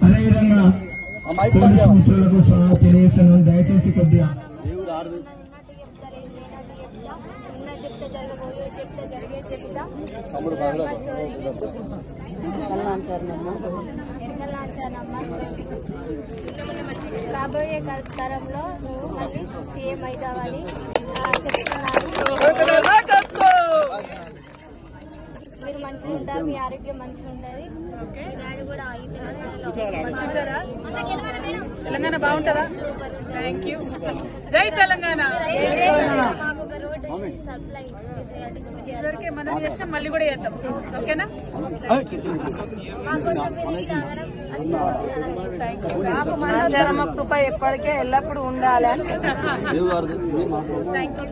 అదేవిధంగా మిత్రులకు తెలియజేస్తున్నాను, దయచేసి కొద్దిగా రాబోయే తరంలో నువ్వు మళ్ళీ సీఎం అవుతావని చెప్తున్నాను. మీరు మంచిగా ఉంటారు, మీ ఆరోగ్యం మంచిగా ఉంటుంది. డాడీ కూడా తెలంగాణ బాగుంటుందా? Thank you. జై తెలంగాణ. ఇదివరకే మనం చేస్తాం, మళ్ళీ కూడా చేద్దాం. ఓకేనా? కృప ఎప్పటికే ఎల్లప్పుడూ ఉండాలి. Thank you.